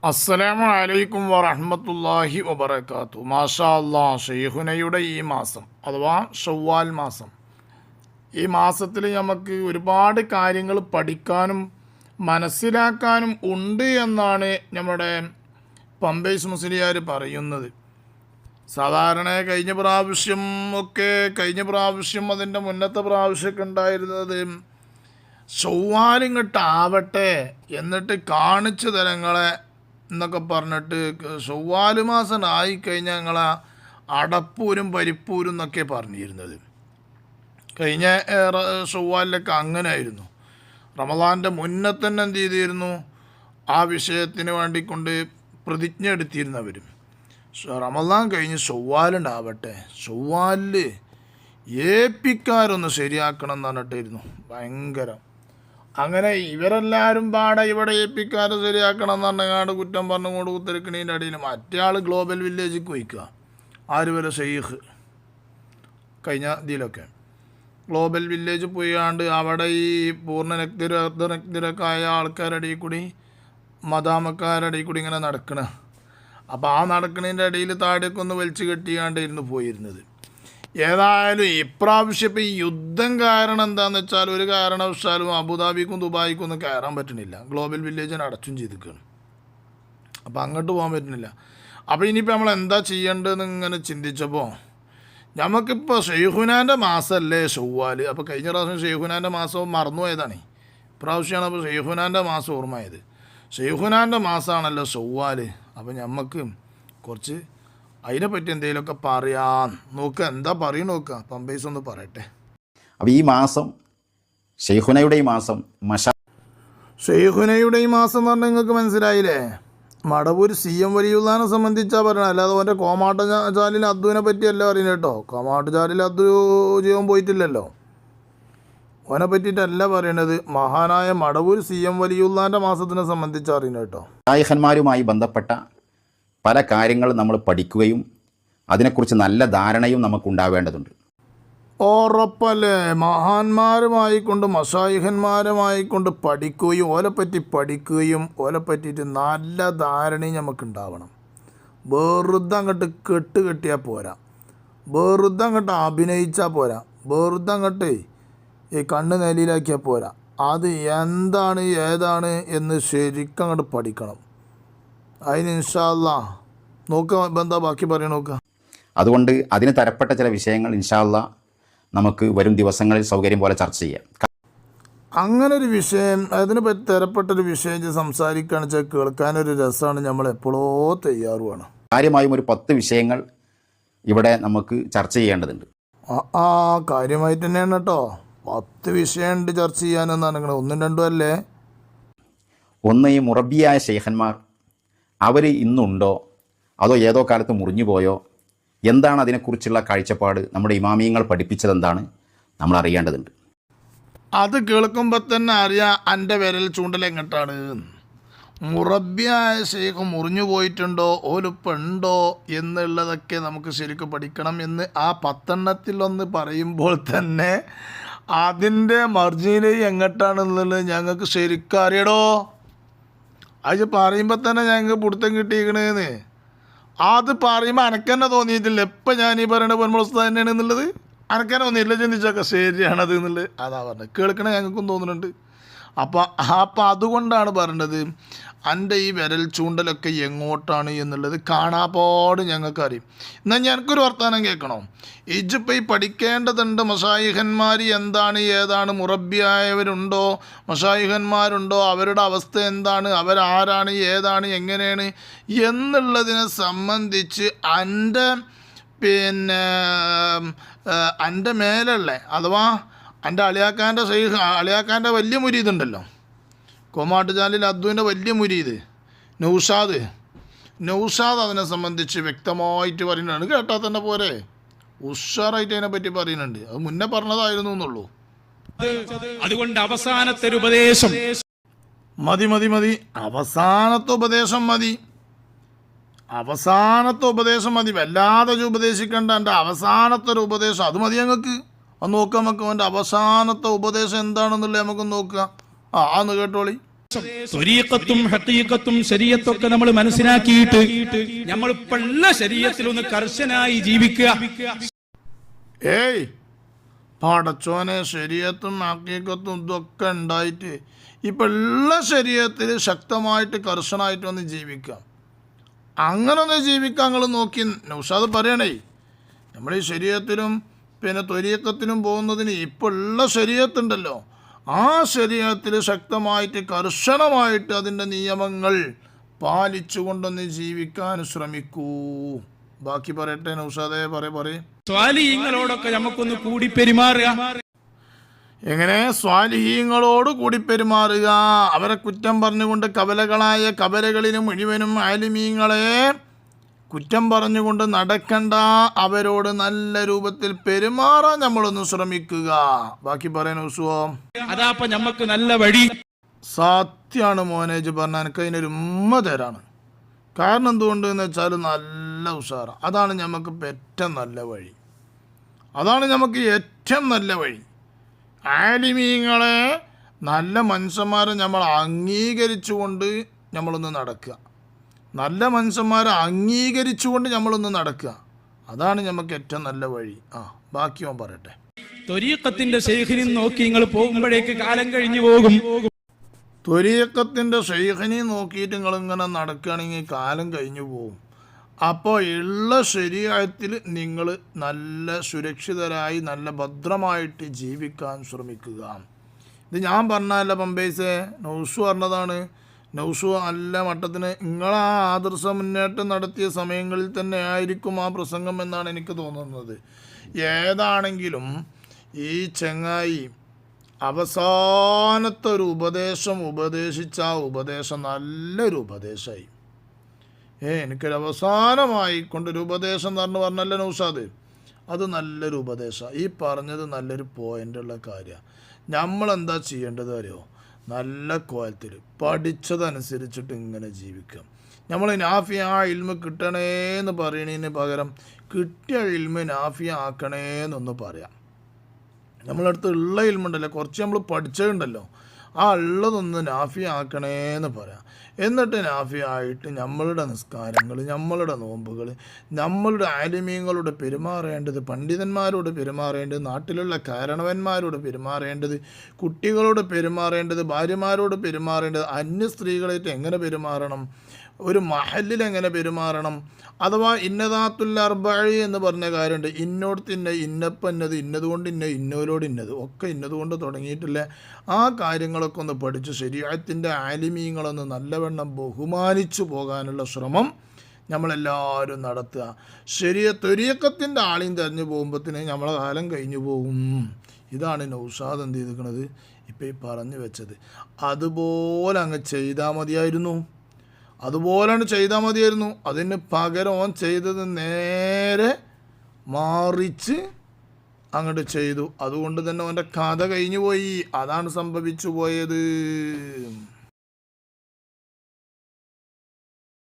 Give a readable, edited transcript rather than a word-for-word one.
അസ്സലാമു അലൈക്കും വറഹ്മത്തുള്ളാഹി വബറകാതുഹു. മാഷാ അല്ലാഹ്, ഷെയ്ഖുനയുടെ ഈ മാസം അഥവാ ഷവ്വാൽ മാസം, ഈ മാസത്തിൽ നമുക്ക് ഒരുപാട് കാര്യങ്ങൾ പഠിക്കാനും മനസ്സിലാക്കാനും ഉണ്ട് എന്നാണ് നമ്മുടെ പമ്പേസ് മുസ്ലിയാർ പറയുന്നത്. സാധാരണ കഴിഞ്ഞ പ്രാവശ്യം അതിൻ്റെ മുന്നത്തെ പ്രാവശ്യമൊക്കെ ഉണ്ടായിരുന്നത് ഷവ്വാലിങ്ങോട്ടാവട്ടെ എന്നിട്ട് കാണിച്ചു തരങ്ങളെ എന്നൊക്കെ പറഞ്ഞിട്ട് ഷവ്വാല് മാസം ആയിക്കഴിഞ്ഞാൽ ഞങ്ങളെ അടപ്പൂരും പരിപ്പൂരും എന്നൊക്കെ പറഞ്ഞിരുന്നത്. കഴിഞ്ഞ ഷവ്വാലിലൊക്കെ അങ്ങനെ ആയിരുന്നു. റമദാൻ്റെ മുന്നേ തന്നെ എന്ത് ചെയ്തിരുന്നു, ആ വിഷയത്തിന് വേണ്ടിക്കൊണ്ട് പ്രതിജ്ഞ എടുത്തിരുന്നവരും റമദാൻ കഴിഞ്ഞ് ഷവ്വാലുണ്ടാവട്ടെ, ഷവ്വാലിൽ ഏപ്പിക്കാരൊന്ന് ശരിയാക്കണം എന്ന് പറഞ്ഞിട്ടായിരുന്നു ഭയങ്കരം. അങ്ങനെ ഇവരെല്ലാവരും പാടെ ഇവിടെ ഏപ്പിക്കാരെ ശരിയാക്കണം എന്ന് പറഞ്ഞാണ്ട് കുറ്റം പറഞ്ഞുകൊണ്ട് കുത്തിരിക്കണീൻ്റെ അടിയിൽ മറ്റേ ആൾ ഗ്ലോബൽ വില്ലേജിൽ പോയിക്കുക. ആര് വരെ ഷെയ്ഖ് കഴിഞ്ഞ ഇതിലൊക്കെ ഗ്ലോബൽ വില്ലേജ് പോയാണ്ട് അവിടെ ഈ പൂർണ്ണ ആയ ആൾക്കാരുടെ ഇടയിൽ കൂടി മദാമക്കാരുടെ ഇടയിൽ കൂടി ഇങ്ങനെ നടക്കണ. അപ്പോൾ ആ നടക്കണതിൻ്റെ ഇടയിൽ താഴേക്ക് ഒന്ന് വലിച്ചു കെട്ടിയാണ്ടായിരുന്നു പോയിരുന്നത്. ഏതായാലും ഇപ്രാവശ്യം ഇപ്പോൾ ഈ യുദ്ധം കാരണം എന്താണെന്ന് വെച്ചാൽ ഒരു കാരണവശാലും അബുദാബിക്കും ദുബായിക്കും ഒന്നും കയറാൻ പറ്റണില്ല. ഗ്ലോബൽ വില്ലേജിനെ അടച്ചും ചെയ്തിരിക്കുകയാണ്. അപ്പോൾ അങ്ങോട്ട് പോകാൻ പറ്റുന്നില്ല. അപ്പോൾ ഇനിയിപ്പോൾ നമ്മൾ എന്താ ചെയ്യേണ്ടതെന്ന് ഇങ്ങനെ ചിന്തിച്ചപ്പോൾ നമുക്കിപ്പോൾ ഷെയ്ഖുനാൻ്റെ മാസമല്ലേ ഷവ്വാൽ. അപ്പോൾ കഴിഞ്ഞ പ്രാവശ്യം ഷെയ്ഖുനാൻ്റെ മാസം മറന്നുപോയതാണ്. ഇപ്രാവശ്യമാണ് അപ്പോൾ ഷെയ്ഖുനാൻ്റെ മാസം ഓർമ്മയായത്. ഷെയ്ഖുനാൻ്റെ മാസമാണല്ലോ ഷവ്വാൽ. അപ്പോൾ നമുക്ക് കുറച്ച് അതിനെപ്പറ്റി എന്തെങ്കിലുമൊക്കെ പറയാൻ നോക്കുക. എന്താ പറയും നോക്കുക, പമ്പേസ് ഒന്ന് പറയട്ടെ. അപ്പോൾ ഈ മാസം ഷെയ്ഖുനയുടെ ഈ മാസം ഷെയ്ഖുനയുടെ ഈ മാസം എന്ന് പറഞ്ഞാൽ നിങ്ങൾക്ക് മനസ്സിലായില്ലേ? മടവൂർ CM വലിയുള്ളാനെ സംബന്ധിച്ചാണ് പറയണത്. അല്ലാതെ അവൻ്റെ കോമാട്ടുചാലിൽ അദ്ദുവിനെ പറ്റിയല്ല പറയുന്നത് കേട്ടോ. കോമാട്ടുചാലിൽ അദ്ദു ജീവൻ പോയിട്ടില്ലല്ലോ. അവനെ പറ്റിയിട്ടല്ല പറയണത്. മഹാനായ മടവൂർ CM വലിയുള്ളാൻ്റെ മാസത്തിനെ സംബന്ധിച്ച് അറിയുന്നത് കേട്ടോ. ഷായിഖന്മാരുമായി ബന്ധപ്പെട്ട പല കാര്യങ്ങളും നമ്മൾ പഠിക്കുകയും അതിനെക്കുറിച്ച് നല്ല ധാരണയും നമുക്കുണ്ടാവേണ്ടതുണ്ട്. ഉറപ്പല്ലേ? മഹാന്മാരുമായിക്കൊണ്ട് മശായിഖന്മാരുമായിക്കൊണ്ട് പഠിക്കുകയും ഓലെ പറ്റിയിട്ട് നല്ല ധാരണയും നമുക്കുണ്ടാവണം. വെറുതെ അങ്ങോട്ട് കെട്ടിയാൽ പോരാ, വെറുതെ അങ്ങോട്ട് അഭിനയിച്ചാൽ പോരാ, വെറുതെ അങ്ങോട്ട് ഈ കണ്ണ് നിലയിലാക്കിയാൽ പോരാ. അത് എന്താണ് ഏതാണ് എന്ന് ശരിക്കും അങ്ങോട്ട് പഠിക്കണം. അതിന് ഇൻഷാ അല്ലാഹ് നോക്കുക. എന്താ ബാക്കി പറയാൻ നോക്കുക. അതുകൊണ്ട് അതിന് തരപ്പെട്ട ചില വിഷയങ്ങൾ ഇൻഷാ അല്ലാഹ് നമുക്ക് വരും ദിവസങ്ങളിൽ സൗകര്യം പോലെ ചർച്ച ചെയ്യാം. അങ്ങനെ ഒരു വിഷയം, അതിന് തരപ്പെട്ടൊരു വിഷയം സംസാരിക്കുകയാണെന്ന് വെച്ചാൽ കേൾക്കാനൊരു രസമാണ്. നമ്മൾ എപ്പോഴോ തയ്യാറുമാണ്. കാര്യമായും ഒരു 10 വിഷയങ്ങൾ ഇവിടെ നമുക്ക് ചർച്ച ചെയ്യേണ്ടതുണ്ട്. കാര്യമായിട്ട് തന്നെയാണ് കേട്ടോ. 10 വിഷയമുണ്ട് ചർച്ച ചെയ്യാനെന്നാണ്. നിങ്ങൾ 1ഉം 2ഉം അല്ലേ? ഒന്ന്, ഈ മുറബിയായ ഷെയ്ഖന്മാർ അവർ ഇന്നുണ്ടോ അതോ ഏതോ കാലത്ത് മുറിഞ്ഞു പോയോ? എന്താണ് അതിനെക്കുറിച്ചുള്ള കാഴ്ചപ്പാട്? നമ്മുടെ ഇമാമിയങ്ങൾ പഠിപ്പിച്ചതെന്താണ്? നമ്മൾ അറിയേണ്ടതുണ്ട്. അത് കേൾക്കുമ്പോൾ തന്നെ അറിയാം എൻ്റെ വിരൽ ചൂണ്ടലെങ്ങട്ടാണ്. മുറബിയായ ഷെയ്ഖ് മുറിഞ്ഞു പോയിട്ടുണ്ടോ ഓലുപ്പുണ്ടോ എന്നുള്ളതൊക്കെ നമുക്ക് ശരിക്കും പഠിക്കണം എന്ന് ആ 10 പറയുമ്പോൾ തന്നെ അതിൻ്റെ മർജിയിൽ എങ്ങട്ടാണെന്നുള്ളത് ഞങ്ങൾക്ക് ശരിക്കും അറിയടോ. അത് പറയുമ്പോൾ തന്നെ ഞങ്ങൾക്ക് പിടുത്തം കിട്ടിയിരിക്കണേന്ന്. അത് പറയുമ്പോൾ അനക്കെന്നെ തോന്നിയിട്ടില്ല. എപ്പോൾ ഞാൻ ഈ പറയണ പൊന്മുളസ്ത തന്നെയാണ് എന്നുള്ളത് അനക്കെന്നെ തോന്നിയില്ല. ചിന്തിച്ചൊക്കെ ശരിയാണത് എന്നുള്ളത് അതാ പറഞ്ഞത്. കേൾക്കണേ ഞങ്ങൾക്കും തോന്നുന്നുണ്ട്. അപ്പം അതുകൊണ്ടാണ് പറഞ്ഞത് എൻ്റെ ഈ വിരൽ ചൂണ്ടലൊക്കെ എങ്ങോട്ടാണ് എന്നുള്ളത് കാണാപ്പാട് ഞങ്ങൾക്ക് അറിയും. എന്നാൽ ഞങ്ങൾക്കൊരു വർത്തമാനം കേൾക്കണോ? ഇജിപ്പോൾ ഈ പഠിക്കേണ്ടതുണ്ട്. മശായിഖന്മാർ എന്താണ് ഏതാണ്, മുറബിയായവരുണ്ടോ, മശായിഖന്മാരുണ്ടോ, അവരുടെ അവസ്ഥ എന്താണ്, അവരാരാണ് ഏതാണ് എങ്ങനെയാണ് എന്നുള്ളതിനെ സംബന്ധിച്ച് എൻ്റെ മേലുള്ള അഥവാ എൻ്റെ അളിയാക്കാൻ്റെ വലിയ മുരീദുണ്ടല്ലോ, കോമാട്ടുചാലിൽ അദ്ദുവിൻ്റെ വലിയ മുരീദ് നൗഷാദ് അതിനെ സംബന്ധിച്ച് വ്യക്തമായിട്ട് പറയുന്നുണ്ട്. കേട്ടാൽ തന്നെ പോരെ, ഉഷാറായിട്ട് അതിനെപ്പറ്റി പറയുന്നുണ്ട്. അത് മുന്നേ പറഞ്ഞതായിരുന്നു എന്നുള്ളൂ. അതുകൊണ്ട് അവസാനത്തെ ഒരു ഉപദേശം മതി. അവസാനത്തെ ഉപദേശം മതി. വല്ലാതെ ഉപദേശിക്കേണ്ട. എൻ്റെ അവസാനത്തെ ഒരു ഉപദേശം അത് മതി ഞങ്ങൾക്ക്. അത് നോക്കാം നമുക്ക്. അവൻ്റെ അവസാനത്തെ ഉപദേശം എന്താണെന്നുള്ളത് നമുക്ക് നോക്കുക. ആന്ന് കേട്ടോളി. ത്വരീഖത്തും ഹഖീഖത്തും ശരീഅത്തൊക്കെ നമ്മൾ മനസ്സിലാക്കിയിട്ട് നമ്മൾ ഇപ്പുള്ള ശരീഅത്തിൽ ഒന്ന് കർശനായി ജീവിക്കുക. ഏയ് പടച്ചോനെ, ശരീഅത്തും ഹഖീഖത്തും ഇതൊക്കെ ഉണ്ടായിട്ട് ഇപ്പം ഉള്ള ശരീഅത്തിൽ ശക്തമായിട്ട് കർശനമായിട്ട് ഒന്ന് ജീവിക്കാം. അങ്ങനെ ഒന്ന് ജീവിക്കാൻ നിങ്ങൾ നോക്കി. നൗഷാദ് പറയണേ, നമ്മൾ ഈ ശരീഅത്തിലും പിന്നെ ത്വരീഖത്തിനും പോകുന്നതിന് ഇപ്പോൾ ഉള്ള ശരീഅത്തുണ്ടല്ലോ, ആ ശരീഅത്തിൽ ശക്തമായിട്ട് കർശനമായിട്ട് അതിൻ്റെ നിയമങ്ങൾ പാലിച്ചുകൊണ്ടൊന്ന് ജീവിക്കാൻ ശ്രമിക്കൂ. ബാക്കി പറയട്ടെ നൗഷാദേ, പറയും. സ്വാലിഹീങ്ങളോടൊക്കെ നമുക്കൊന്ന് കൂടി പെരുമാറുക. എങ്ങനെ സ്വാലിഹീങ്ങളോട് കൂടി പെരുമാറുക? അവരെ കുറ്റം പറഞ്ഞുകൊണ്ട് കവലകളായ കവലകളിൽ മുഴുവനും ആലിമീങ്ങളെ കുറ്റം പറഞ്ഞുകൊണ്ട് നടക്കണ്ട. അവരോട് നല്ല രൂപത്തിൽ പെരുമാറാൻ നമ്മളൊന്ന് ശ്രമിക്കുക. ബാക്കി പറയാൻ ഉസുവോ? അതാപ്പ നമുക്ക് നല്ല വഴി. സത്യമാണ് മോനേജ് പറഞ്ഞാൽ എനിക്ക് അതിനൊരു ഉമ്മ തരാണ്. കാരണം എന്തുകൊണ്ട് എന്ന് വെച്ചാൽ നല്ല ഉഷാറാണ്. അതാണ് നമുക്ക് ഏറ്റവും നല്ല വഴി. അതാണ് നമുക്ക് ഏറ്റവും നല്ല വഴി. ആലിമീങ്ങളെ നല്ല മനുഷ്യന്മാരെ നമ്മൾ അംഗീകരിച്ചുകൊണ്ട് നമ്മളൊന്ന് നടക്കുക. നല്ല മനുഷ്യന്മാരെ അംഗീകരിച്ചുകൊണ്ട് നമ്മളൊന്ന് നടക്കുക. അതാണ് നമുക്ക് ഏറ്റവും നല്ല വഴി. ബാക്കി ഓൻ പറയട്ടെ. ത്വരീഖത്തിന്റെ ശൈഖിനെ നോക്കി നിങ്ങൾ പോകുമ്പോഴേക്ക് കാലം കഴിഞ്ഞു പോകും. ത്വരീഖത്തിൻ്റെ ശൈഖിനെ നോക്കിയിട്ട് നിങ്ങളിങ്ങനെ നടക്കുകയാണെങ്കിൽ കാലം കഴിഞ്ഞു പോകും. അപ്പോൾ ഉള്ള ശരീഅത്തിൽ നിങ്ങൾ നല്ല സുരക്ഷിതരായി നല്ല ഭദ്രമായിട്ട് ജീവിക്കാൻ ശ്രമിക്കുക. ഇത് ഞാൻ പറഞ്ഞല്ല പമ്പേസേ, നൗസു പറഞ്ഞതാണ്. നൗസു നല്ല മട്ടത്തിന് നിങ്ങളാ ആദർശ മുന്നേറ്റം നടത്തിയ സമയങ്ങളിൽ തന്നെ ആയിരിക്കും ആ പ്രസംഗം എന്നാണ് എനിക്ക് തോന്നുന്നത്. ഏതാണെങ്കിലും ഈ ചങ്ങായി അവസാനത്തെ ഒരു ഉപദേശം ഉപദേശിച്ച ആ ഉപദേശം നല്ലൊരു ഉപദേശമായി. എനിക്കൊരു അവസാനമായി കൊണ്ടൊരു ഉപദേശം എന്ന് പറഞ്ഞല്ലോ നൗഷാദ്, അത് നല്ലൊരു ഉപദേശമാണ്. ഈ പറഞ്ഞത് നല്ലൊരു പോയിൻ്റുള്ള കാര്യമാണ്. നമ്മളെന്താ ചെയ്യേണ്ടത് അറിയോ? നല്ല കോലത്തിൽ പഠിച്ചതനുസരിച്ചിട്ട് ഇങ്ങനെ ജീവിക്കാം. നമ്മൾ നാഫിയ ഇൽമ കിട്ടണേന്ന് പറയണതിന് പകരം കിട്ടിയ ഇൽമ നാഫിയ ആക്കണേന്നൊന്ന് പറയാം. നമ്മളടുത്ത് ഉള്ള ഇൽമുണ്ടല്ലോ, കുറച്ച് നമ്മൾ പഠിച്ചതുണ്ടല്ലോ, ആ ഉള്ളതൊന്ന് നാഫിയ ആക്കണേന്ന് പറയാം. എന്നിട്ട് നാഫിയ ആയിട്ട് നമ്മളുടെ നിസ്കാരങ്ങൾ, നമ്മളുടെ നോമ്പുകൾ, നമ്മളുടെ ആലിമീങ്ങളോട് പെരുമാറേണ്ടത്, പണ്ഡിതന്മാരോട് പെരുമാറേണ്ടത്, നാട്ടിലുള്ള കാരണവന്മാരോട് പെരുമാറേണ്ടത്, കുട്ടികളോട് പെരുമാറേണ്ടത്, ഭാര്യമാരോട് പെരുമാറേണ്ടത്, അന്യ സ്ത്രീകളായിട്ട് എങ്ങനെ പെരുമാറണം, ഒരു മഹലിൽ എങ്ങനെ പെരുമാറണം, അഥവാ ഇന്നതാത്തുൽ അർബഈ എന്ന് പറഞ്ഞ കാര്യമുണ്ട്. ഇന്നോടത്ത് ഇന്ന, ഇന്നപ്പന്നത്, ഇന്നതുകൊണ്ട് ഇന്ന, ഇന്നോരോട് ഇന്നത്, ഒക്കെ ഇന്നതുകൊണ്ട് തുടങ്ങിയിട്ടില്ല. ആ കാര്യങ്ങളൊക്കെ ഒന്ന് പഠിച്ച് ശരീഅത്തിൻ്റെ ആലിമീങ്ങളൊന്ന് നല്ലവണ്ണം ബഹുമാനിച്ചു പോകാനുള്ള ശ്രമം നമ്മളെല്ലാവരും നടത്തുക. ത്വരീഖത്തിൻ്റെ ആളെയും തെരഞ്ഞു പോകുമ്പോഴത്തേന് നമ്മളെ കാലം കഴിഞ്ഞു പോകും. ഇതാണ് നൗഷാദ് എന്ത് ചെയ്തിരിക്കുന്നത് ഇപ്പം ഈ പറഞ്ഞു വെച്ചത്. അതുപോലെ അങ്ങ് ചെയ്താൽ മതിയായിരുന്നു. അതുപോലെയാണ് ചെയ്താൽ മതിയായിരുന്നു. അതിന് പകരം ഓൻ ചെയ്തത് നേരെ മാറിച്ച് അങ്ങോട്ട് ചെയ്തു. അതുകൊണ്ട് തന്നെ ഓൻ്റെ കഥ കഴിഞ്ഞു പോയി. അതാണ് സംഭവിച്ചു പോയത്.